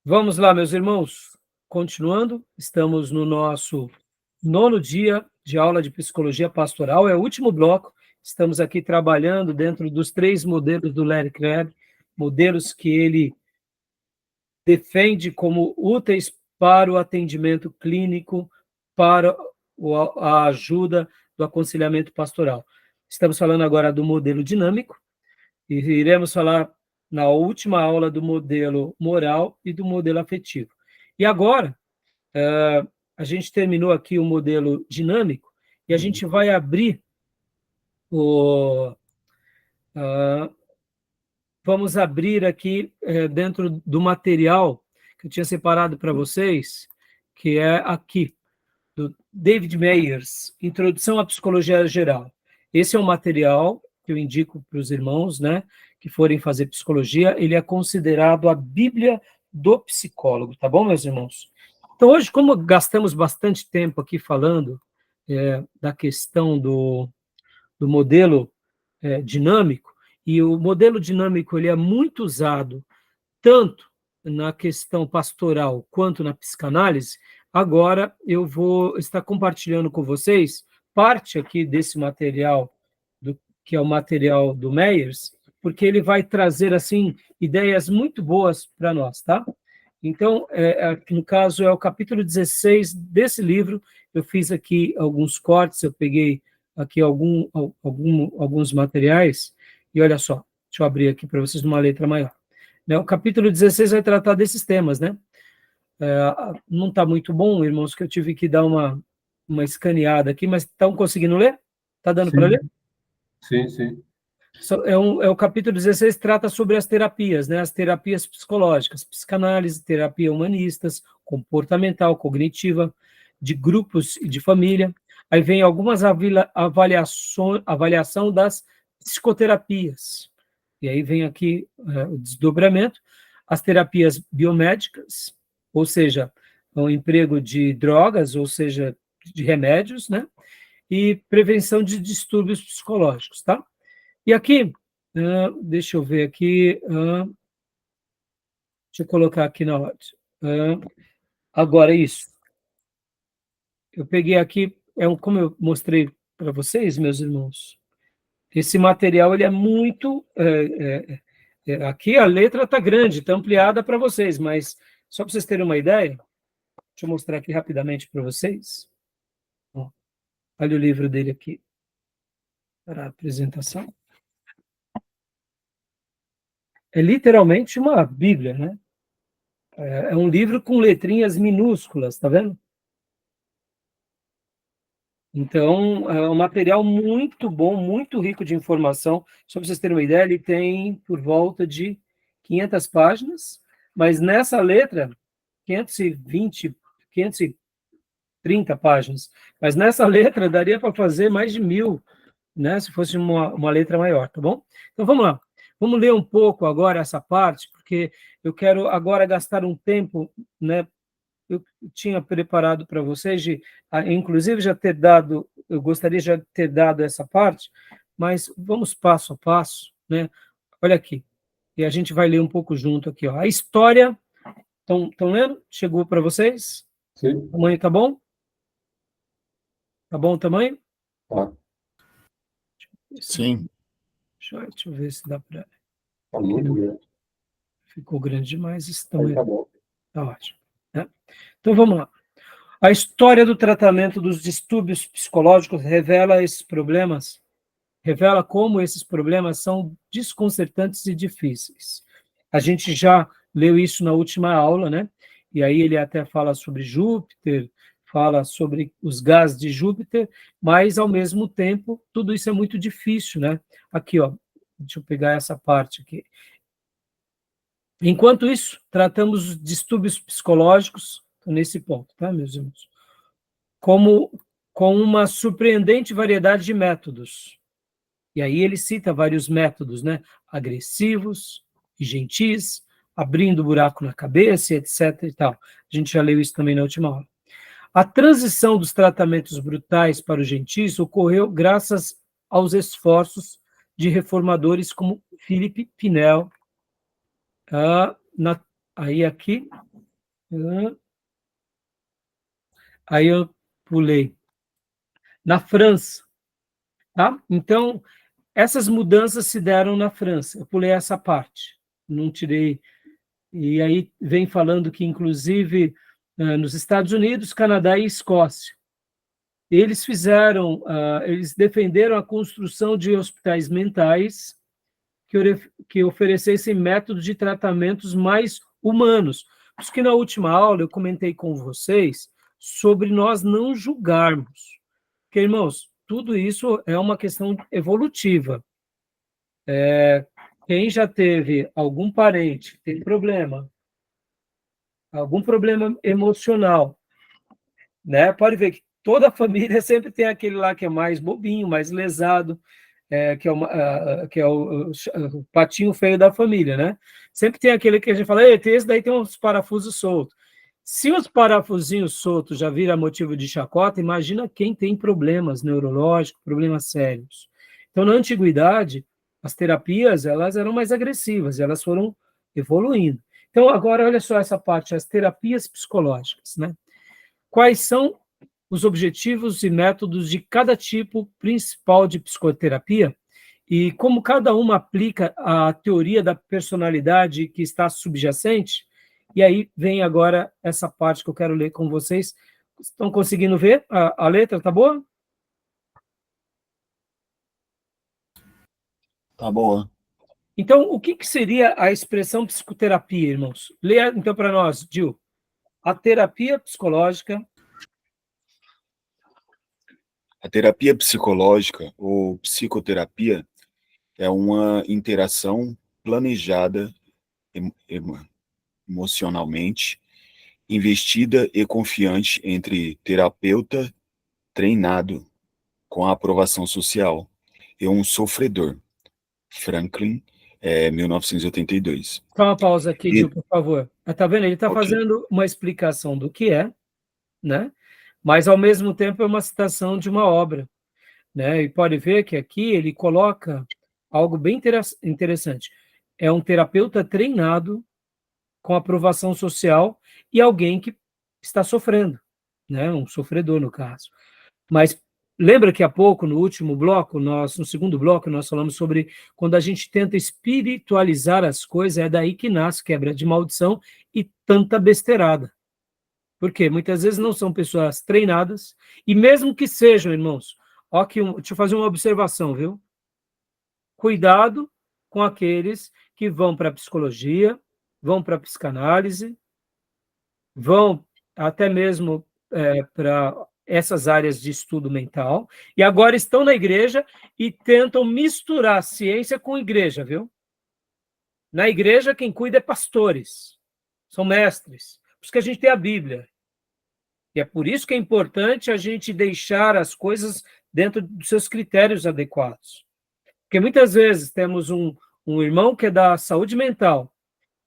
Vamos lá, meus irmãos. Continuando, estamos no nosso 9º dia de aula de psicologia pastoral, é o último bloco. Estamos aqui trabalhando dentro dos 3 modelos do Larry Crabb, modelos que ele defende como úteis para o atendimento clínico, para a ajuda do aconselhamento pastoral. Estamos falando agora do modelo dinâmico, e iremos falar na última aula do modelo moral e do modelo afetivo. E agora, a gente terminou aqui o modelo dinâmico, e a gente vai abrir vamos abrir aqui dentro do material que eu tinha separado para vocês, que é aqui, do David Meyers, Introdução à Psicologia Geral. Esse é um material que eu indico para os irmãos, né, que forem fazer psicologia. Ele é considerado a Bíblia do psicólogo, tá bom, meus irmãos? Então, hoje, como gastamos bastante tempo aqui falando da questão do modelo dinâmico, e o modelo dinâmico ele é muito usado tanto na questão pastoral quanto na psicanálise, agora eu vou estar compartilhando com vocês parte aqui desse material, que é o material do Meyers, porque ele vai trazer, assim, ideias muito boas para nós, tá? Então, no caso, é o capítulo 16 desse livro. Eu fiz aqui alguns cortes, eu peguei aqui alguns materiais, e olha só, deixa eu abrir aqui para vocês numa letra maior. O capítulo 16 vai tratar desses temas, né? Não está muito bom, irmãos, que eu tive que dar uma escaneada aqui, mas estão conseguindo ler? Está dando para ler? Sim, sim. O capítulo 16 trata sobre as terapias, né? As terapias psicológicas, psicanálise, terapia humanistas, comportamental, cognitiva, de grupos e de família. Aí vem algumas avaliação das psicoterapias. E aí vem aqui o desdobramento, as terapias biomédicas, ou seja, o emprego de drogas, ou seja, de remédios, né? E prevenção de distúrbios psicológicos, tá? E aqui, deixa eu ver aqui, deixa eu colocar aqui na ordem. Agora, isso. Eu peguei aqui, como eu mostrei para vocês, meus irmãos, esse material ele é muito... aqui a letra está grande, está ampliada para vocês, mas só para vocês terem uma ideia, deixa eu mostrar aqui rapidamente para vocês. Ó, olha o livro dele aqui, para a apresentação. É literalmente uma Bíblia, né? É um livro com letrinhas minúsculas, tá vendo? Então, é um material muito bom, muito rico de informação. Só para vocês terem uma ideia, ele tem por volta de 500 páginas, mas nessa letra, 520, 530 páginas. Mas nessa letra daria para fazer mais de 1000, né, se fosse uma letra maior, tá bom? Então, vamos lá. Vamos ler um pouco agora essa parte, porque eu quero agora gastar um tempo, né? Eu tinha preparado para vocês, inclusive eu gostaria de já ter dado essa parte, mas vamos passo a passo, né? Olha aqui, e a gente vai ler um pouco junto aqui, ó. A história, estão lendo? Chegou para vocês? Sim. O tamanho tá bom? Tá bom o tamanho? Tá. Sim. Deixa eu ver se dá para... Tá muito grande. Ficou grande demais esse Aí tamanho. tá bom. Tá ótimo, né? Então, vamos lá. A história do tratamento dos distúrbios psicológicos revela como esses problemas são desconcertantes e difíceis. A gente já leu isso na última aula, né? E aí ele até fala sobre Júpiter, fala sobre os gases de Júpiter, mas, ao mesmo tempo, tudo isso é muito difícil, né? Aqui, ó, deixa eu pegar essa parte aqui. Enquanto isso, tratamos os distúrbios psicológicos, nesse ponto, tá, meus irmãos? Com uma surpreendente variedade de métodos. E aí ele cita vários métodos, né? Agressivos e gentis, abrindo buraco na cabeça, etc. e tal. A gente já leu isso também na última aula. A transição dos tratamentos brutais para os gentis ocorreu graças aos esforços de reformadores como Philippe Pinel. Aí aqui, Aí eu pulei. Na França, tá? Então, essas mudanças se deram na França. Eu pulei essa parte, não tirei. E aí vem falando que, inclusive, nos Estados Unidos, Canadá e Escócia, eles defenderam a construção de hospitais mentais que oferecessem métodos de tratamentos mais humanos. Por isso que na última aula eu comentei com vocês sobre nós não julgarmos. Porque, irmãos, tudo isso é uma questão evolutiva. Quem já teve algum parente que tem problema, algum problema emocional, né? Pode ver que toda a família sempre tem aquele lá que é mais bobinho, mais lesado, que é o patinho feio da família, né? Sempre tem aquele que a gente fala, esse daí tem uns parafusos soltos. Se os parafusinhos soltos já viram motivo de chacota, imagina quem tem problemas neurológicos, problemas sérios. Então, na antiguidade, as terapias elas eram mais agressivas, elas foram evoluindo. Então, agora, olha só essa parte, as terapias psicológicas, né? Quais são os objetivos e métodos de cada tipo principal de psicoterapia e como cada uma aplica a teoria da personalidade que está subjacente. E aí vem agora essa parte que eu quero ler com vocês. Estão conseguindo ver a letra? Tá boa? Tá boa. Então, o que seria a expressão psicoterapia, irmãos? Leia então para nós, Gil. A terapia psicológica. A terapia psicológica ou psicoterapia é uma interação planejada emocionalmente, investida e confiante entre terapeuta treinado com a aprovação social e um sofredor. Franklin, 1982. Só uma pausa aqui, Gil, por favor. Tá vendo? Ele está Ok. fazendo uma explicação do que é, né? Mas, ao mesmo tempo, é uma citação de uma obra, né? E pode ver que aqui ele coloca algo bem interessante. É um terapeuta treinado com aprovação social e alguém que está sofrendo, né? Um sofredor, no caso. Mas lembra que há pouco, no último bloco, no segundo bloco, nós falamos sobre quando a gente tenta espiritualizar as coisas, é daí que nasce quebra de maldição e tanta besteirada. Por quê? Muitas vezes não são pessoas treinadas, e mesmo que sejam, irmãos, deixa eu fazer uma observação, viu? Cuidado com aqueles que vão para a psicologia, vão para a psicanálise, vão até mesmo para essas áreas de estudo mental, e agora estão na igreja e tentam misturar ciência com igreja, viu? Na igreja, quem cuida é pastores, são mestres, por isso que a gente tem a Bíblia. E é por isso que é importante a gente deixar as coisas dentro dos seus critérios adequados. Porque muitas vezes temos um irmão que é da saúde mental,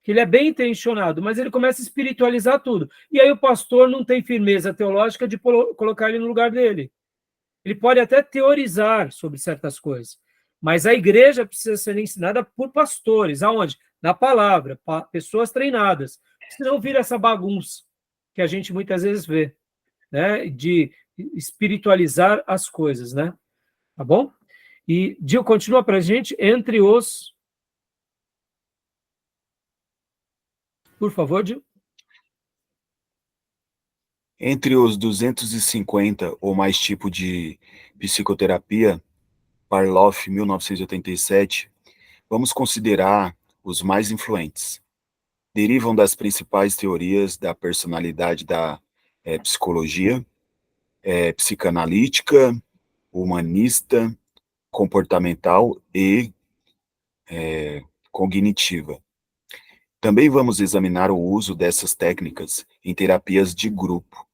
que ele é bem intencionado, mas ele começa a espiritualizar tudo. E aí o pastor não tem firmeza teológica de colocar ele no lugar dele. Ele pode até teorizar sobre certas coisas, mas a igreja precisa ser ensinada por pastores. Aonde? Na palavra, pessoas treinadas. Senão vira essa bagunça que a gente muitas vezes vê, né? De espiritualizar as coisas, né? Tá bom? E, Gil, continua para a gente, entre os... Por favor, Gil. Entre os 250 ou mais tipos de psicoterapia, Parloff, 1987, vamos considerar os mais influentes. Derivam das principais teorias da personalidade da psicologia, psicanalítica, humanista, comportamental e cognitiva. Também vamos examinar o uso dessas técnicas em terapias de grupo.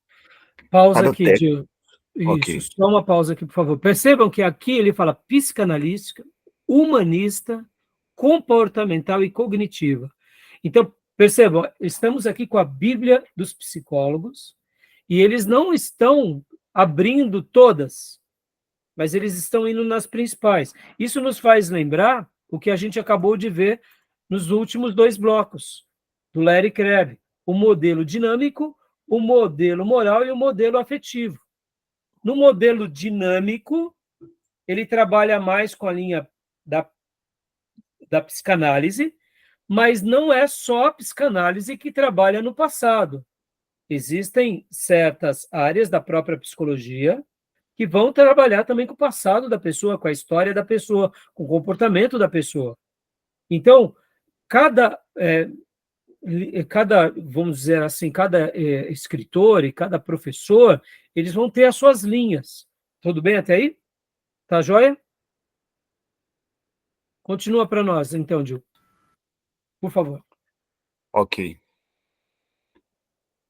Pausa aqui, Gil. Isso, Ok. só uma pausa aqui, por favor. Percebam que aqui ele fala psicanalística, humanista, comportamental e cognitiva. Então, percebam, estamos aqui com a Bíblia dos psicólogos e eles não estão abrindo todas, mas eles estão indo nas principais. Isso nos faz lembrar o que a gente acabou de ver nos últimos dois blocos, do Larry Crabb, o modelo dinâmico, o modelo moral e o modelo afetivo. No modelo dinâmico, ele trabalha mais com a linha da psicanálise, mas não é só a psicanálise que trabalha no passado. Existem certas áreas da própria psicologia que vão trabalhar também com o passado da pessoa, com a história da pessoa, com o comportamento da pessoa. Então, cada, vamos dizer assim, cada escritor e cada professor, eles vão ter as suas linhas. Tudo bem até aí? Tá joia? Continua para nós, então, Gil. Por favor. Ok.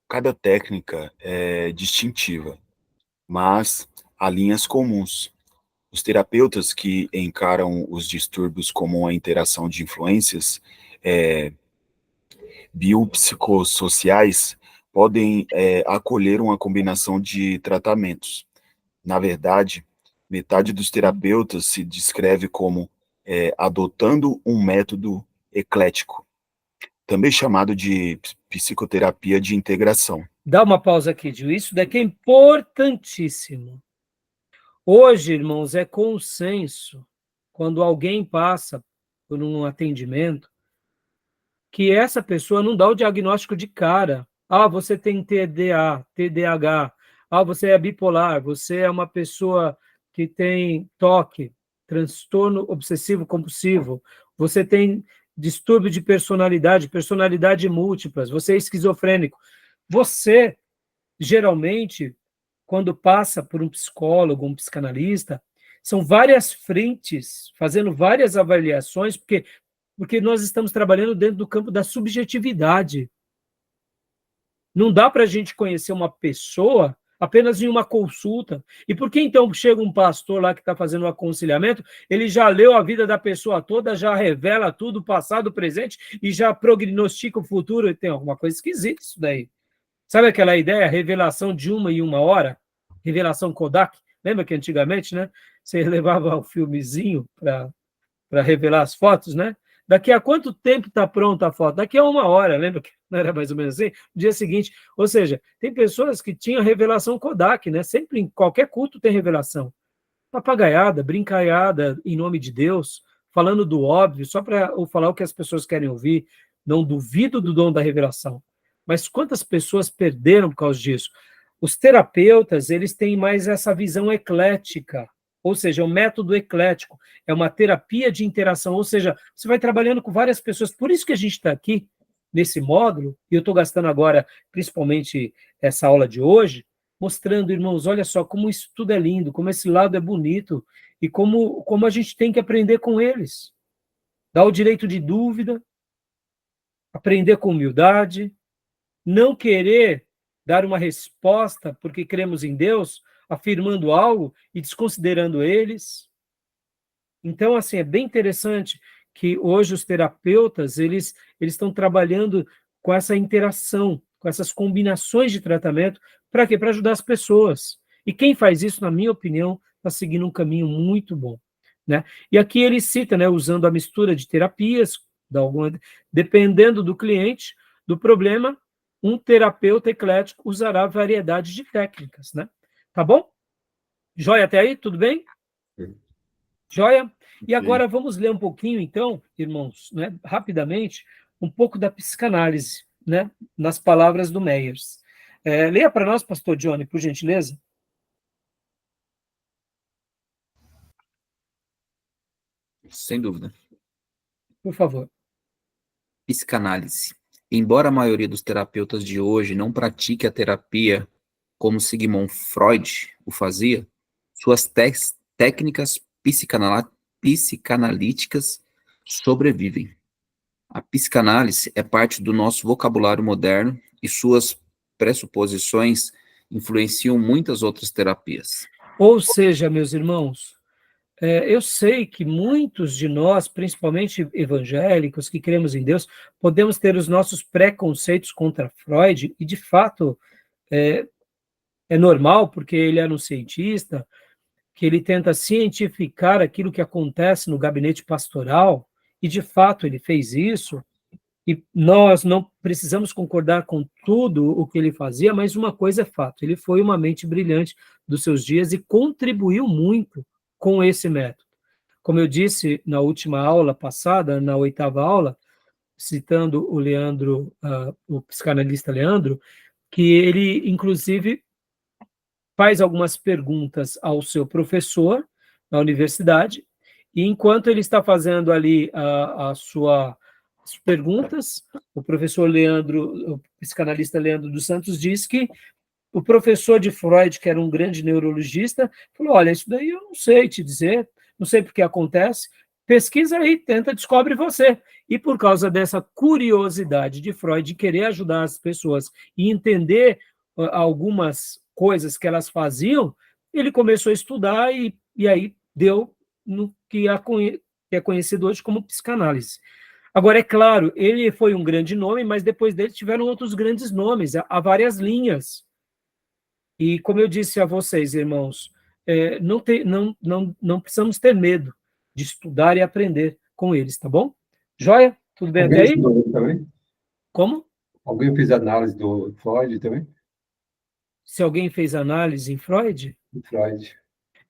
Cada técnica é distintiva, mas há linhas comuns. Os terapeutas que encaram os distúrbios como uma interação de influências biopsicossociais podem acolher uma combinação de tratamentos. Na verdade, metade dos terapeutas se descreve como adotando um método eclético, também chamado de psicoterapia de integração. Dá uma pausa aqui, Gil. Isso daqui é importantíssimo. Hoje, irmãos, é consenso, quando alguém passa por um atendimento, que essa pessoa não dá o diagnóstico de cara. Ah, você tem TDA, TDAH. Ah, você é bipolar. Você é uma pessoa que tem TOC, transtorno obsessivo-compulsivo. Você tem distúrbio de personalidade, personalidade múltiplas. Você é esquizofrênico. Você, geralmente, quando passa por um psicólogo, um psicanalista, são várias frentes, fazendo várias avaliações, porque nós estamos trabalhando dentro do campo da subjetividade. Não dá para a gente conhecer uma pessoa apenas em uma consulta. E por que então chega um pastor lá que está fazendo um aconselhamento, ele já leu a vida da pessoa toda, já revela tudo, passado, presente, e já prognostica o futuro? E tem alguma coisa esquisita isso daí. Sabe aquela ideia, revelação de uma em uma hora? Revelação Kodak? Lembra que antigamente, né? Você levava o filmezinho para revelar as fotos, né? Daqui a quanto tempo está pronta a foto? Daqui a uma hora, lembra que não era mais ou menos assim? No dia seguinte. Ou seja, tem pessoas que tinham revelação Kodak, né? Sempre em qualquer culto tem revelação. Papagaiada, brincaiada em nome de Deus, falando do óbvio, só para falar o que as pessoas querem ouvir. Não duvido do dom da revelação. Mas quantas pessoas perderam por causa disso? Os terapeutas, eles têm mais essa visão eclética, ou seja, o método eclético, é uma terapia de interação, ou seja, você vai trabalhando com várias pessoas, por isso que a gente está aqui, nesse módulo, e eu estou gastando agora, principalmente essa aula de hoje, mostrando, irmãos, olha só como isso tudo é lindo, como esse lado é bonito, e como a gente tem que aprender com eles. Dar o direito de dúvida, aprender com humildade, não querer dar uma resposta porque cremos em Deus, afirmando algo e desconsiderando eles. Então, assim, é bem interessante que hoje os terapeutas, eles estão trabalhando com essa interação, com essas combinações de tratamento, para quê? Para ajudar as pessoas. E quem faz isso, na minha opinião, está seguindo um caminho muito bom, né? E aqui ele cita, né, usando a mistura de terapias, dependendo do cliente, do problema, um terapeuta eclético usará variedade de técnicas, né? Tá bom? Joia até aí? Tudo bem? Joia? E agora vamos ler um pouquinho, então, irmãos, né, rapidamente, um pouco da psicanálise, né, nas palavras do Myers. Leia para nós, pastor Johnny, por gentileza. Sem dúvida. Por favor. Psicanálise. Embora a maioria dos terapeutas de hoje não pratique a terapia como Sigmund Freud o fazia, suas técnicas psicanalíticas sobrevivem. A psicanálise é parte do nosso vocabulário moderno e suas pressuposições influenciam muitas outras terapias. Ou seja, meus irmãos, eu sei que muitos de nós, principalmente evangélicos, que cremos em Deus, podemos ter os nossos preconceitos contra Freud, e de fato é normal, porque ele era um cientista, que ele tenta cientificar aquilo que acontece no gabinete pastoral, e de fato ele fez isso, E nós não precisamos concordar com tudo o que ele fazia, mas uma coisa é fato, ele foi uma mente brilhante dos seus dias e contribuiu muito com esse método. Como eu disse na última aula passada, na 8ª aula, citando o Leandro, o psicanalista Leandro, que ele, inclusive, faz algumas perguntas ao seu professor na universidade, e enquanto ele está fazendo ali as perguntas, o professor Leandro, o psicanalista Leandro dos Santos, diz que o professor de Freud, que era um grande neurologista, falou: olha, isso daí eu não sei te dizer, não sei porque acontece, pesquisa aí, tenta, descobre você. E por causa dessa curiosidade de Freud de querer ajudar as pessoas e entender algumas coisas que elas faziam, ele começou a estudar e aí deu no que é conhecido hoje como psicanálise. Agora, é claro, ele foi um grande nome, mas depois dele tiveram outros grandes nomes, há várias linhas. E como eu disse a vocês, irmãos, não precisamos ter medo de estudar e aprender com eles, tá bom? Joia? Tudo bem até Alguém aí? estudou também? Como? Alguém fez análise do Freud também? Se alguém fez análise em Freud? Do Freud.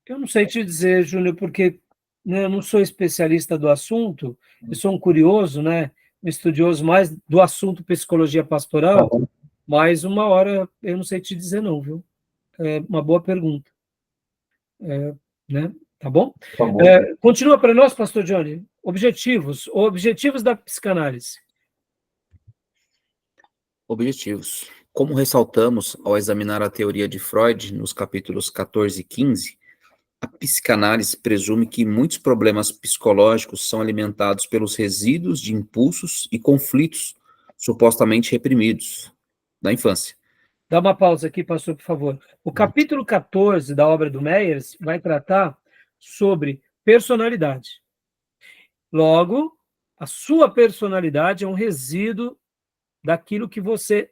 Eu não sei te dizer, Júnior, porque, né, eu não sou especialista do assunto, eu sou um curioso, né, um estudioso mais do assunto psicologia pastoral, Tá bom. mas uma hora eu não sei te dizer não, viu? É uma boa pergunta. Né? Tá bom? Tá bom. Continua para nós, pastor Johnny. Objetivos da psicanálise. Objetivos. Como ressaltamos ao examinar a teoria de Freud nos capítulos 14 e 15, a psicanálise presume que muitos problemas psicológicos são alimentados pelos resíduos de impulsos e conflitos supostamente reprimidos da infância. Dá uma pausa aqui, pastor, por favor. O capítulo 14 da obra do Meyers vai tratar sobre personalidade. Logo, a sua personalidade é um resíduo daquilo que você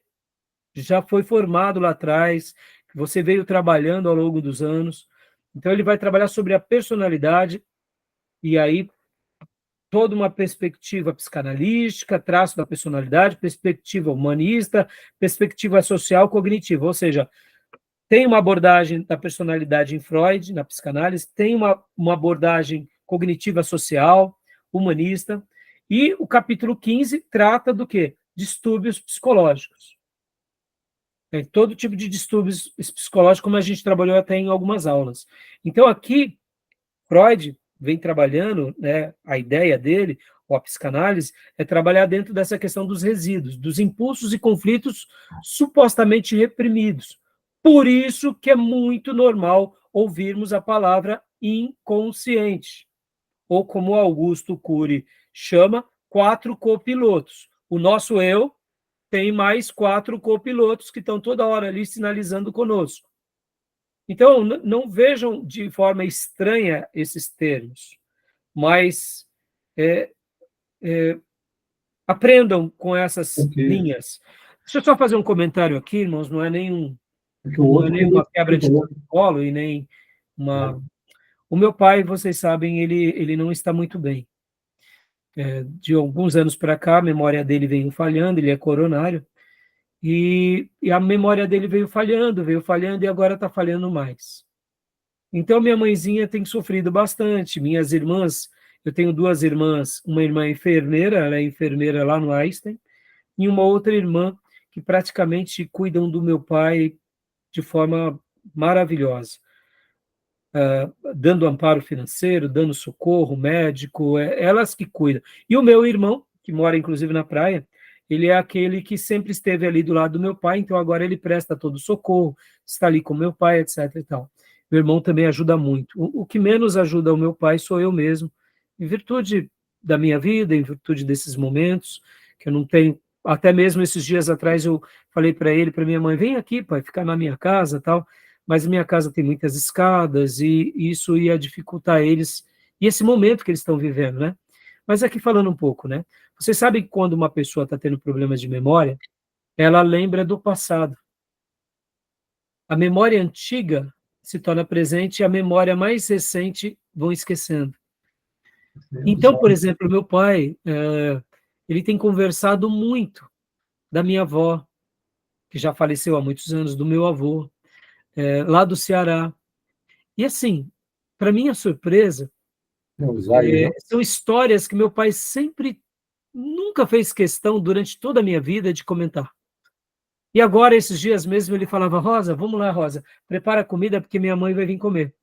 já foi formado lá atrás, que você veio trabalhando ao longo dos anos. Então, ele vai trabalhar sobre a personalidade, e aí toda uma perspectiva psicanalística, traço da personalidade, perspectiva humanista, perspectiva social cognitiva, ou seja, tem uma abordagem da personalidade em Freud, na psicanálise, tem uma abordagem cognitiva social, humanista, e o capítulo 15 trata do quê? Distúrbios psicológicos. Todo tipo de distúrbios psicológicos, como a gente trabalhou até em algumas aulas. Então, aqui, Freud vem trabalhando, né, a ideia dele, ou a psicanálise, é trabalhar dentro dessa questão dos resíduos, dos impulsos e conflitos supostamente reprimidos. Por isso que é muito normal ouvirmos a palavra inconsciente, ou como Augusto Cury chama, 4 copilotos. O nosso eu tem mais 4 copilotos que estão toda hora ali sinalizando conosco. Então, não vejam de forma estranha esses termos, mas aprendam com essas linhas. Deixa eu só fazer um comentário aqui, irmãos, não é nenhuma quebra de protocolo e nem uma... O meu pai, vocês sabem, ele não está muito bem. De alguns anos para cá, a memória dele veio falhando, ele é coronário, e a memória dele veio falhando, e agora está falhando mais. Então, minha mãezinha tem sofrido bastante. Minhas irmãs, eu tenho 2 irmãs, uma irmã enfermeira, ela é enfermeira lá no Einstein, e uma outra irmã que praticamente cuidam do meu pai de forma maravilhosa, dando amparo financeiro, dando socorro médico, elas que cuidam. E o meu irmão, que mora inclusive na praia, ele é aquele que sempre esteve ali do lado do meu pai, então agora ele presta todo o socorro, está ali com meu pai, etc. e tal. Meu irmão também ajuda muito. O que menos ajuda o meu pai sou eu mesmo, em virtude da minha vida, em virtude desses momentos, que eu não tenho. Até mesmo esses dias atrás eu falei para ele, para minha mãe, vem aqui, pai, ficar na minha casa, tal. Mas minha casa tem muitas escadas e isso ia dificultar eles, e esse momento que eles estão vivendo, né? Mas aqui falando um pouco, né? Vocês sabem que quando uma pessoa está tendo problemas de memória, ela lembra do passado. A memória antiga se torna presente e a memória mais recente vão esquecendo. Então, por exemplo, meu pai, ele tem conversado muito da minha avó, que já faleceu há muitos anos, do meu avô, lá do Ceará. E assim, para minha surpresa, É o Zaire, não? são histórias que meu pai nunca fez questão, durante toda a minha vida, de comentar. E agora, esses dias mesmo, ele falava: Rosa, vamos lá, Rosa, prepara a comida porque minha mãe vai vir comer,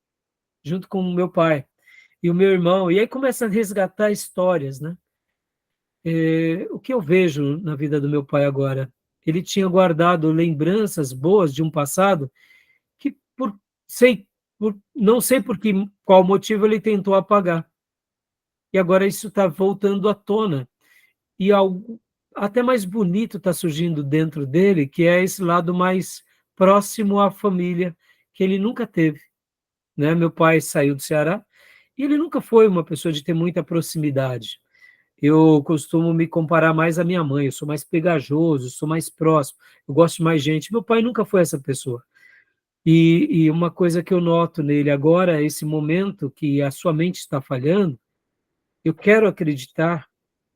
junto com o meu pai e o meu irmão. E aí começa a resgatar histórias, né? O que eu vejo na vida do meu pai agora? Ele tinha guardado lembranças boas de um passado que, não sei qual motivo, ele tentou apagar. E agora isso está voltando à tona. E algo até mais bonito está surgindo dentro dele, que é esse lado mais próximo à família, que ele nunca teve, né? Meu pai saiu do Ceará e ele nunca foi uma pessoa de ter muita proximidade. Eu costumo me comparar mais à minha mãe, eu sou mais pegajoso, sou mais próximo, eu gosto de mais gente. Meu pai nunca foi essa pessoa. E uma coisa que eu noto nele agora, esse momento que a sua mente está falhando, eu quero acreditar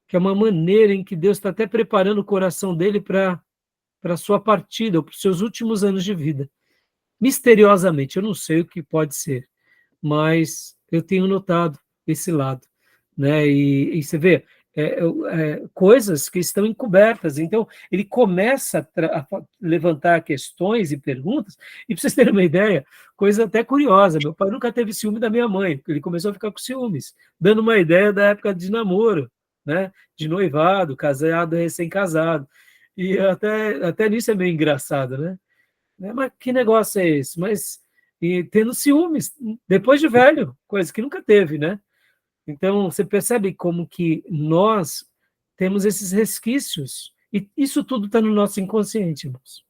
que é uma maneira em que Deus está até preparando o coração dele para a sua partida, ou para os seus últimos anos de vida. Misteriosamente, eu não sei o que pode ser, mas eu tenho notado esse lado, né? E você vê coisas que estão encobertas. Então, ele começa a levantar questões e perguntas, e para vocês terem uma ideia, coisa até curiosa, meu pai nunca teve ciúme da minha mãe, ele começou a ficar com ciúmes, dando uma ideia da época de namoro, né? De noivado, casado, recém-casado. E até nisso é meio engraçado, né? Mas que negócio é esse? Mas e tendo ciúmes, depois de velho, coisa que nunca teve, né? Então, você percebe como que nós temos esses resquícios, e isso tudo está no nosso inconsciente, irmãos,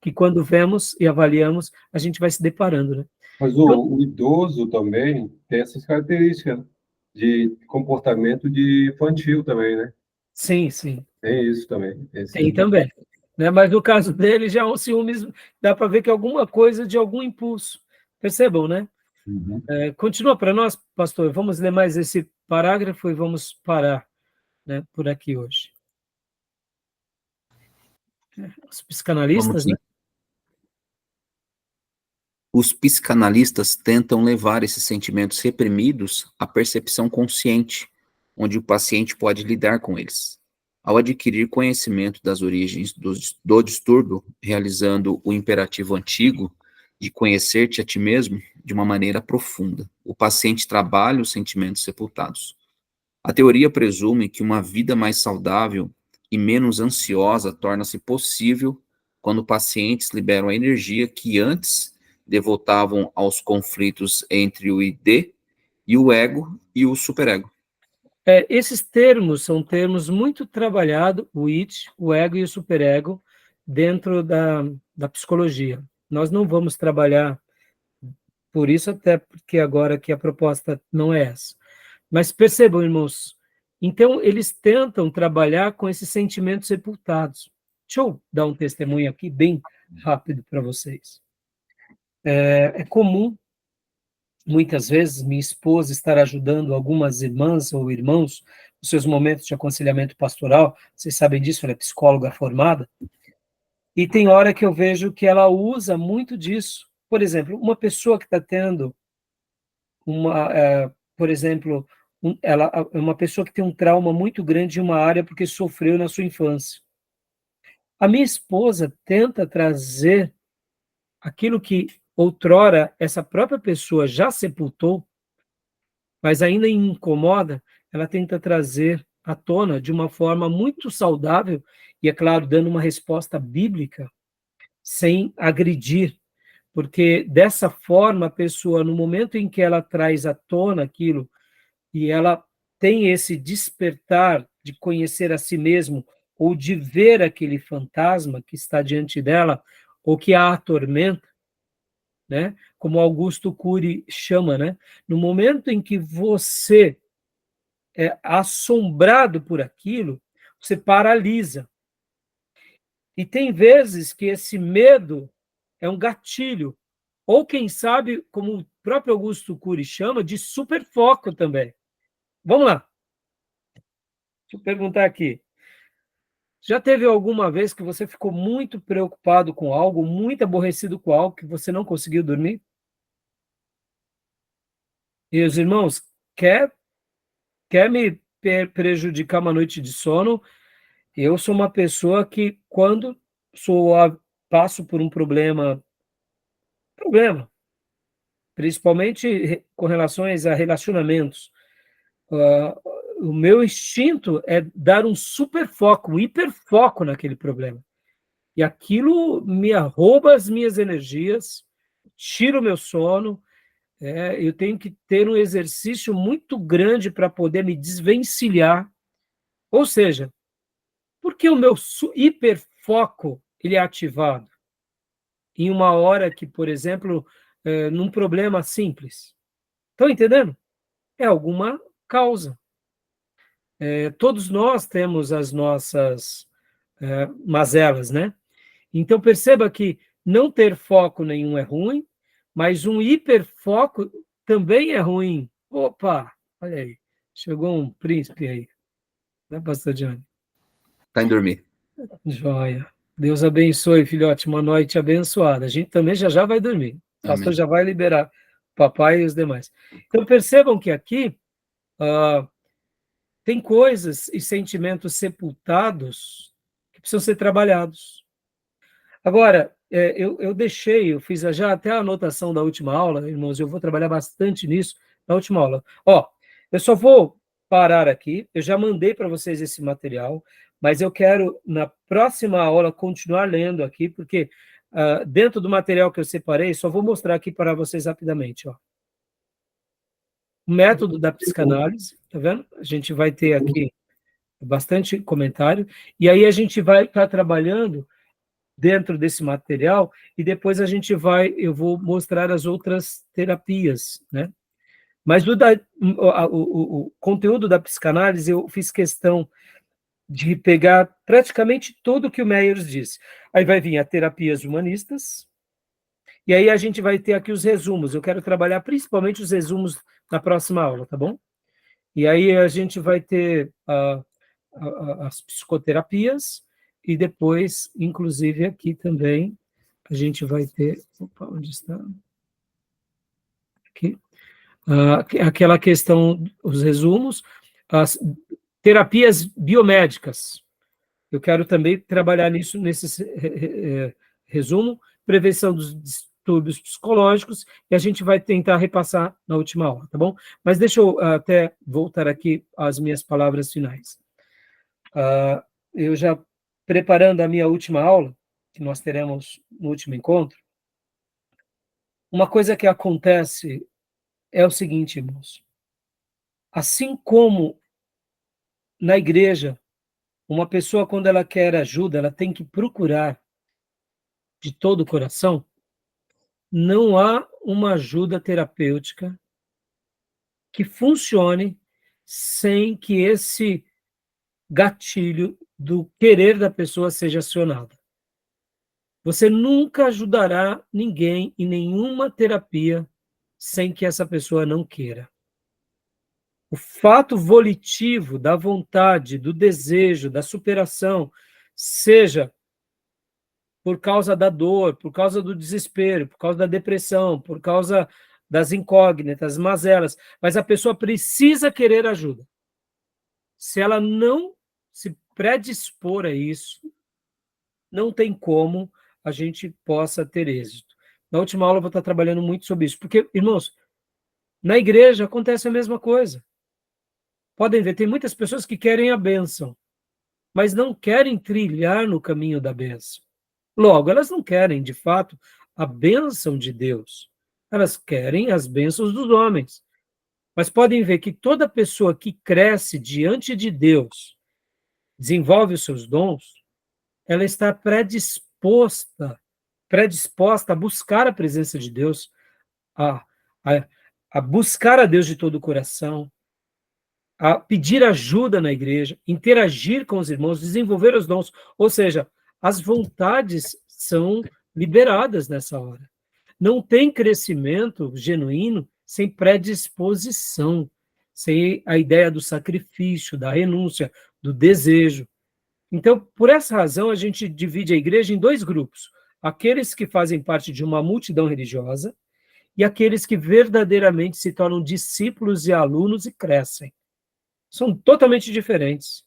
que quando vemos e avaliamos, a gente vai se deparando, né? Mas Então, o idoso também tem essas características, né? De comportamento de infantil também, né? sim, sim, Tem isso também. tem também, né? Mas no caso dele, já o ciúmes, dá para ver que é alguma coisa de algum impulso. Percebam, né? Uhum. Continua para nós, pastor. Vamos ler mais esse parágrafo e vamos parar, né, por aqui hoje. Os Vamos psicanalistas, né? sim. Os psicanalistas tentam levar esses sentimentos reprimidos à percepção consciente, onde o paciente pode lidar com eles. Ao adquirir conhecimento das origens do distúrbio, realizando o imperativo antigo de conhecer-te a ti mesmo de uma maneira profunda, o paciente trabalha os sentimentos sepultados. A teoria presume que uma vida mais saudável e menos ansiosa torna-se possível quando pacientes liberam a energia que antes devotavam aos conflitos entre o id e o ego e o superego. Esses termos são termos muito trabalhados, o it, o ego e o superego, dentro da psicologia. Nós não vamos trabalhar por isso, até porque agora que a proposta não é essa. Mas percebam, irmãos, então eles tentam trabalhar com esses sentimentos sepultados. Deixa eu dar um testemunho aqui bem rápido para vocês. É comum, muitas vezes, minha esposa estar ajudando algumas irmãs ou irmãos nos seus momentos de aconselhamento pastoral. Vocês sabem disso, ela é psicóloga formada. E tem hora que eu vejo que ela usa muito disso. Por exemplo, uma pessoa que está tendo por exemplo, ela é uma pessoa que tem um trauma muito grande em uma área porque sofreu na sua infância. A minha esposa tenta trazer aquilo que outrora essa própria pessoa já sepultou, mas ainda incomoda, ela tenta trazer à tona de uma forma muito saudável e, é claro, dando uma resposta bíblica, sem agredir, porque dessa forma a pessoa, no momento em que ela traz à tona aquilo e ela tem esse despertar de conhecer a si mesmo ou de ver aquele fantasma que está diante dela ou que a atormenta, né? Como Augusto Cury chama, né? No momento em que você é assombrado por aquilo, você paralisa. E tem vezes que esse medo é um gatilho, ou quem sabe, como o próprio Augusto Cury chama, de superfoco também. Vamos lá. Deixa eu perguntar aqui. Já teve alguma vez que você ficou muito preocupado com algo, muito aborrecido com algo, que você não conseguiu dormir? E os irmãos, quer me prejudicar uma noite de sono? Eu sou uma pessoa que, quando passo por um problema, principalmente com relações a relacionamentos, o meu instinto é dar um super foco, um hiperfoco naquele problema. E aquilo me rouba as minhas energias, tira o meu sono. Eu tenho que ter um exercício muito grande para poder me desvencilhar. Ou seja, porque o meu hiperfoco ele é ativado em uma hora que, por exemplo, num problema simples. Estão entendendo? É alguma causa. Todos nós temos as nossas mazelas, né? Então, perceba que não ter foco nenhum é ruim, mas um hiperfoco também é ruim. Opa, olha aí, chegou um príncipe aí, né, pastor Johnny? Tá em dormir. Joia. Deus abençoe, filhote, uma noite abençoada. A gente também já vai dormir. O pastor Amém. já vai liberar o papai e os demais. Então, percebam que aqui tem coisas e sentimentos sepultados que precisam ser trabalhados. Agora, eu fiz já até a anotação da última aula, irmãos, eu vou trabalhar bastante nisso na última aula. Eu só vou parar aqui, eu já mandei para vocês esse material, mas eu quero, na próxima aula, continuar lendo aqui, porque dentro do material que eu separei, só vou mostrar aqui para vocês rapidamente. O método da psicanálise, tá vendo? A gente vai ter aqui bastante comentário, e aí a gente vai estar trabalhando dentro desse material, e depois eu vou mostrar as outras terapias, né? Mas o conteúdo da psicanálise, eu fiz questão de pegar praticamente tudo que o Myers disse. Aí vai vir as terapias humanistas, e aí a gente vai ter aqui os resumos. Eu quero trabalhar principalmente os resumos na próxima aula, tá bom? E aí a gente vai ter as psicoterapias, e depois, inclusive, aqui também, a gente vai ter... Opa, onde está? Aqui. Aquela questão, os resumos, as terapias biomédicas. Eu quero também trabalhar nisso, nesse resumo, prevenção dos distúrbios psicológicos, e a gente vai tentar repassar na última aula, tá bom? Mas deixa eu até voltar aqui às minhas palavras finais. Eu já preparando a minha última aula, que nós teremos no último encontro, uma coisa que acontece é o seguinte, irmãos. Assim como na igreja, uma pessoa, quando ela quer ajuda, ela tem que procurar de todo o coração, não há uma ajuda terapêutica que funcione sem que esse gatilho do querer da pessoa seja acionado. Você nunca ajudará ninguém em nenhuma terapia sem que essa pessoa não queira. O fato volitivo da vontade, do desejo, da superação, seja por causa da dor, por causa do desespero, por causa da depressão, por causa das incógnitas, mazelas, mas a pessoa precisa querer ajuda. Se ela não se predispor a isso, não tem como a gente possa ter êxito. Na última aula eu vou estar trabalhando muito sobre isso, porque, irmãos, na igreja acontece a mesma coisa. Podem ver, tem muitas pessoas que querem a bênção, mas não querem trilhar no caminho da bênção. Logo, elas não querem, de fato, a bênção de Deus. Elas querem as bênçãos dos homens. Mas podem ver que toda pessoa que cresce diante de Deus, desenvolve os seus dons, ela está predisposta a buscar a presença de Deus, a buscar a Deus de todo o coração, a pedir ajuda na igreja, interagir com os irmãos, desenvolver os dons, ou seja, as vontades são liberadas nessa hora. Não tem crescimento genuíno sem predisposição, sem a ideia do sacrifício, da renúncia, do desejo. Então, por essa razão, a gente divide a igreja em dois grupos. Aqueles que fazem parte de uma multidão religiosa e aqueles que verdadeiramente se tornam discípulos e alunos e crescem. São totalmente diferentes.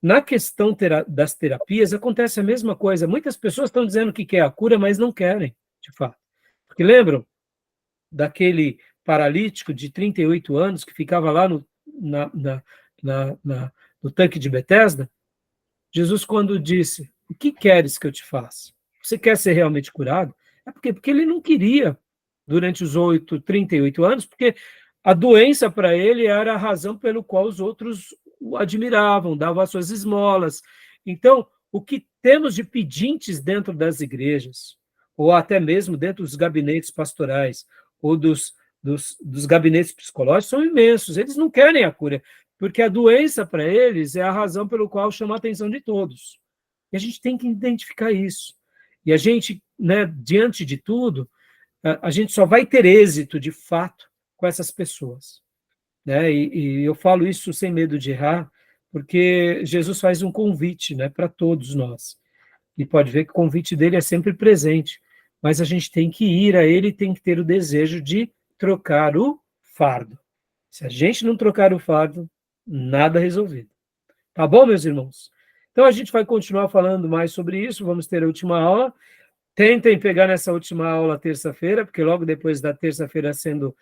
Na questão das terapias, acontece a mesma coisa. Muitas pessoas estão dizendo que quer a cura, mas não querem, de fato. Porque lembram daquele paralítico de 38 anos que ficava lá no tanque de Betesda? Jesus, quando disse, o que queres que eu te faça? Você quer ser realmente curado? É porque ele não queria, durante os 38 anos, porque a doença para ele era a razão pelo qual os outros o admiravam, davam as suas esmolas. Então, o que temos de pedintes dentro das igrejas, ou até mesmo dentro dos gabinetes pastorais, ou dos gabinetes psicológicos, são imensos. Eles não querem a cura, porque a doença para eles é a razão pelo qual chama a atenção de todos. E a gente tem que identificar isso. E a gente, né, diante de tudo, a gente só vai ter êxito, de fato, com essas pessoas. Né? E eu falo isso sem medo de errar, porque Jesus faz um convite, né, para todos nós. E pode ver que o convite dele é sempre presente, mas a gente tem que ir a ele e tem que ter o desejo de trocar o fardo. Se a gente não trocar o fardo, nada resolvido. Tá bom, meus irmãos? Então a gente vai continuar falando mais sobre isso, vamos ter a última aula. Tentem pegar nessa última aula terça-feira, porque logo depois da terça-feira sendo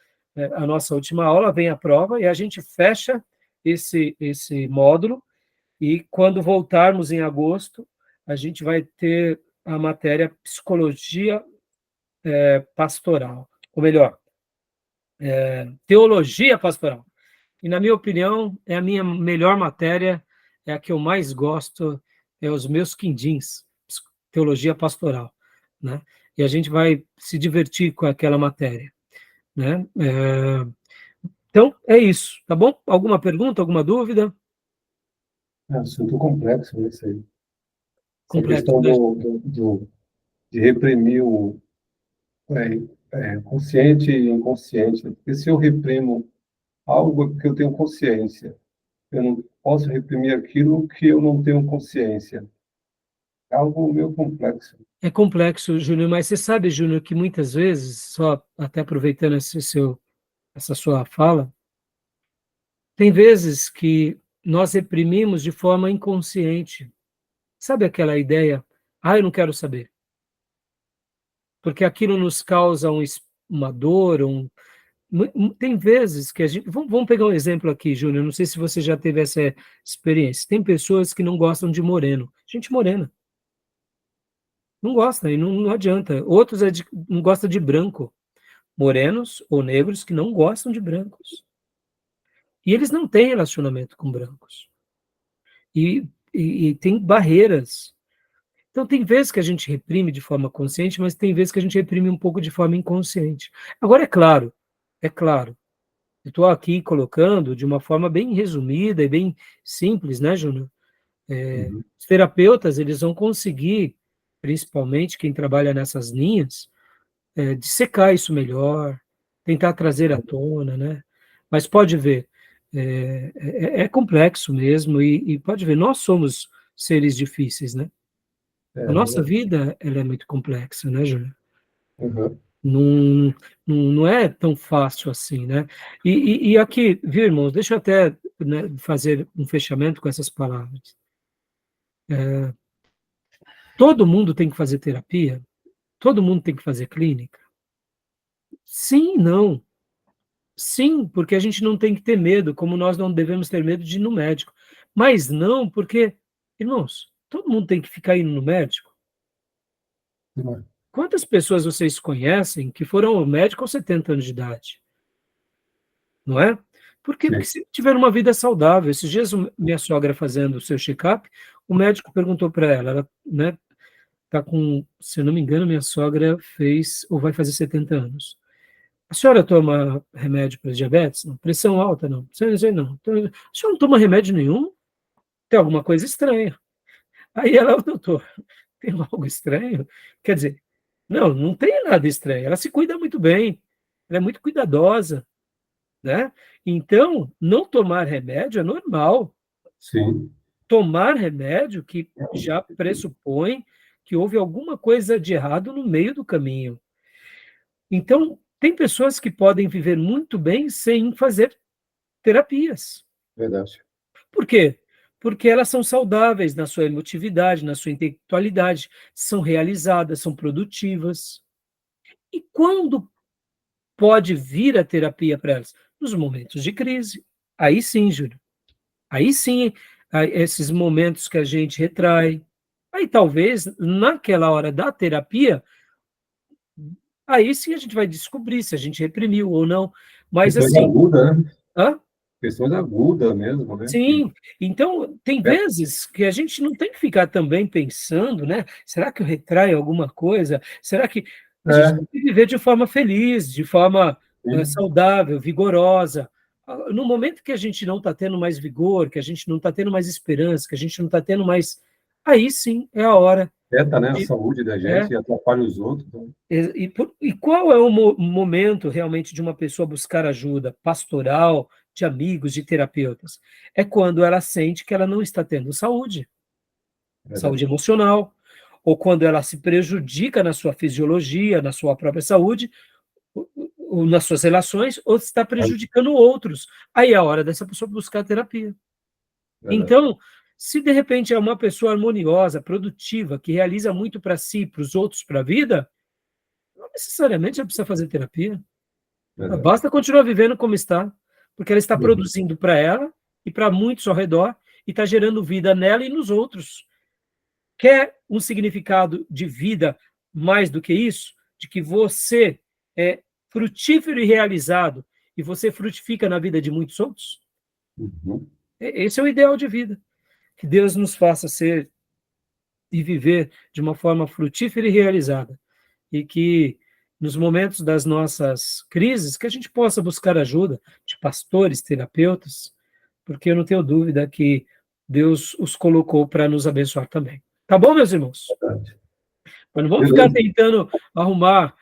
a nossa última aula, vem a prova, e a gente fecha esse módulo, e quando voltarmos em agosto, a gente vai ter a matéria Psicologia Pastoral, ou melhor, Teologia Pastoral. E, na minha opinião, é a minha melhor matéria, é a que eu mais gosto, é os meus quindins, Teologia Pastoral, né? E a gente vai se divertir com aquela matéria, né? Então, é isso, tá bom? Alguma pergunta, alguma dúvida? É um assunto complexo, né, isso aí. Essa Complexo, questão né? de reprimir o consciente e inconsciente. Porque se eu reprimo algo que eu tenho consciência, eu não posso reprimir aquilo que eu não tenho consciência. É algo meio complexo. É complexo, Júnior, mas você sabe, Júnior, que muitas vezes, só até aproveitando essa sua fala, tem vezes que nós reprimimos de forma inconsciente. Sabe aquela ideia? Eu não quero saber. Porque aquilo nos causa uma dor, tem vezes que a gente... Vamos pegar um exemplo aqui, Júnior, não sei se você já teve essa experiência. Tem pessoas que não gostam de moreno. Gente morena. Não gosta, e não adianta. Outros não gostam de branco. Morenos ou negros que não gostam de brancos. E eles não têm relacionamento com brancos. E tem barreiras. Então, tem vezes que a gente reprime de forma consciente, mas tem vezes que a gente reprime um pouco de forma inconsciente. Agora, é claro, eu estou aqui colocando de uma forma bem resumida e bem simples, né, Júnior? Os terapeutas, eles vão conseguir, principalmente quem trabalha nessas linhas, dissecar isso melhor, tentar trazer à tona, né? Mas pode ver, é complexo mesmo, e pode ver, nós somos seres difíceis, né? A nossa vida, ela é muito complexa, né, Júnior? Uhum. Não é tão fácil assim, né? E aqui, viu, irmãos, deixa eu até, né, fazer um fechamento com essas palavras. Todo mundo tem que fazer terapia? Todo mundo tem que fazer clínica? Sim, não. Sim, porque a gente não tem que ter medo, como nós não devemos ter medo de ir no médico. Mas não, porque, irmãos, todo mundo tem que ficar indo no médico? Uhum. Quantas pessoas vocês conhecem que foram ao médico aos 70 anos de idade? Não é? Por quê? Porque se tiveram uma vida saudável. Esses dias, minha sogra fazendo o seu check-up, o médico perguntou para ela, né, tá com, se eu não me engano, minha sogra fez, ou vai fazer 70 anos. A senhora toma remédio para diabetes? Não. Pressão alta? Não. Sei não. Então, a senhora não toma remédio nenhum? Tem alguma coisa estranha. Aí ela, doutor, tem algo estranho? Quer dizer, não tem nada estranho. Ela se cuida muito bem. Ela é muito cuidadosa, né? Então, não tomar remédio é normal. Sim. tomar remédio que já pressupõe que houve alguma coisa de errado no meio do caminho. Então, tem pessoas que podem viver muito bem sem fazer terapias. Verdade. Por quê? Porque elas são saudáveis na sua emotividade, na sua intelectualidade, são realizadas, são produtivas. E quando pode vir a terapia para elas? Nos momentos de crise. Aí sim, Júlio. Aí sim, esses momentos que a gente retrai. Aí talvez, naquela hora da terapia, aí sim a gente vai descobrir se a gente reprimiu ou não. Mas Questões assim... agudas, né? Hã? Questões agudas mesmo, né? Sim, então tem vezes que a gente não tem que ficar também pensando, né? Será que eu retraio alguma coisa? Será que a gente tem que viver de forma feliz, de forma Sim. saudável, vigorosa? No momento que a gente não está tendo mais vigor, que a gente não está tendo mais esperança, que a gente não está tendo mais... Aí sim é a hora. Afeta, né, a de- saúde da gente e atrapalha os outros. Né? E qual é o momento realmente de uma pessoa buscar ajuda pastoral, de amigos, de terapeutas? É quando ela sente que ela não está tendo saúde Verdade. emocional, ou quando ela se prejudica na sua fisiologia, na sua própria saúde, ou nas suas relações, ou está prejudicando outros. Aí é a hora dessa pessoa buscar terapia. Verdade. Então, se de repente é uma pessoa harmoniosa, produtiva, que realiza muito para si, para os outros, para a vida, não necessariamente ela precisa fazer terapia. Verdade. Basta continuar vivendo como está, porque ela está produzindo para ela e para muitos ao redor e está gerando vida nela e nos outros. Quer um significado de vida mais do que isso? De que você é frutífero e realizado e você frutifica na vida de muitos outros? Uhum. Esse é o ideal de vida. Que Deus nos faça ser e viver de uma forma frutífera e realizada. E que nos momentos das nossas crises, que a gente possa buscar ajuda de pastores, terapeutas, porque eu não tenho dúvida que Deus os colocou para nos abençoar também. Tá bom, meus irmãos? Verdade. Mas não vamos ficar tentando arrumar...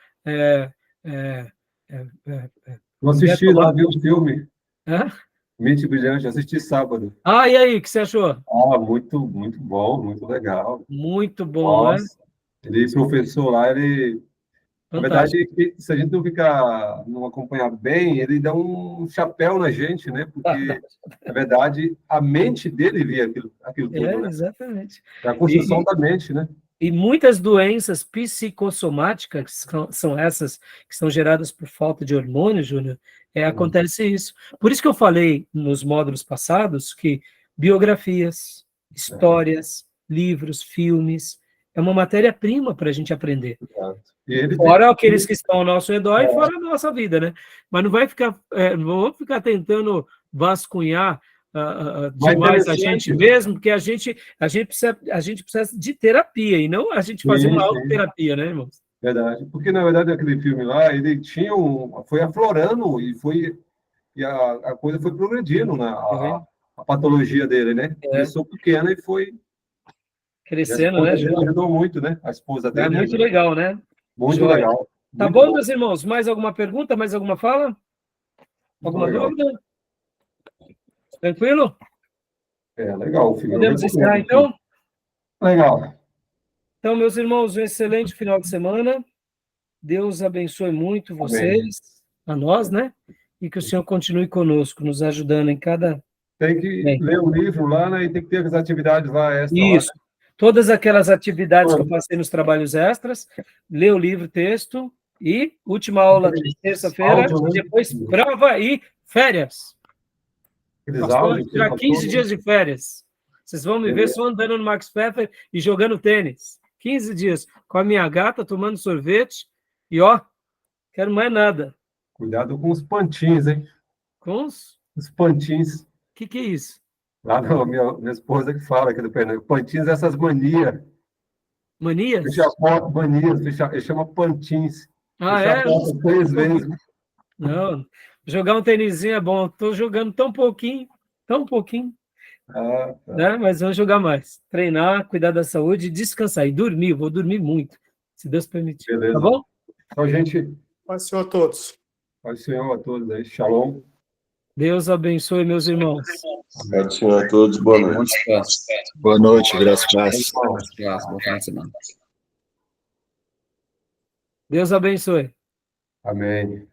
Eu assisti lá, vi o filme Hã? Mente Brilhante, assisti sábado. E aí, o que você achou? Muito, muito bom, muito legal. Muito bom, né? Nossa, ele, professor lá, ele... Na Fantástico. verdade, se a gente não acompanhar bem, ele dá um chapéu na gente, né? Porque, na verdade, a mente dele via aquilo tudo, né? Exatamente. É a construção da mente, né? E muitas doenças psicossomáticas, que são essas que são geradas por falta de hormônio, Júnior, acontece isso. Por isso que eu falei nos módulos passados que biografias, histórias, livros, filmes, é uma matéria-prima para a gente aprender. Exato. E ele Fora aqueles que estão ao nosso redor e fora a nossa vida, né? Mas não vai ficar, não vamos ficar tentando vasculhar demais a gente mesmo, porque a gente precisa de terapia e não a gente fazer uma autoterapia, né, irmãos? Verdade. Porque, na verdade, aquele filme lá, ele tinha foi aflorando e a coisa foi progredindo, né? A patologia dele, né? Começou pequena e foi... Crescendo, né, Júlio? Ajudou muito, né? A esposa dele. É muito legal, né? Muito Joia. legal. Tá Muito bom, meus irmãos? Mais alguma pergunta? Mais alguma fala? Alguma dúvida? Tranquilo? Legal. Podemos encerrar, então? Legal. Então, meus irmãos, um excelente final de semana. Deus abençoe muito vocês, a nós, né? E que o Senhor continue conosco, nos ajudando em cada... Tem que ler o livro lá, né? E tem que ter as atividades lá extra. Isso. Lá, né? Todas aquelas atividades que eu passei nos trabalhos extras, ler o livro, texto, e última aula de terça-feira, depois prova e férias. Pastor, tirar 15 dias de férias. Vocês vão me ver só andando no Max Pfeffer e jogando tênis. 15 dias com a minha gata, tomando sorvete, e quero mais nada. Cuidado com os pantins, hein? Com os pantins. O que é isso? Lá não, minha esposa que fala aqui do Pernambuco. Pantins, essas manias. Manias? Fecha a porta, manias, ele chama pantins. Fecha a porta 3 vezes. Não, jogar um tênisinho é bom. Estou jogando tão pouquinho. Tá. Né? Mas vamos jogar mais. Treinar, cuidar da saúde, descansar e dormir. Vou dormir muito, se Deus permitir. Beleza. Tá bom? Então, gente... Paz do Senhor a todos. Paz do Senhor a todos aí. Shalom. Deus abençoe, meus irmãos. Obrigado, Senhor, a todos. Boa noite. Bom descanso. Boa noite, graças a Deus. Bom descanso, bom final de semana. Deus abençoe. Amém.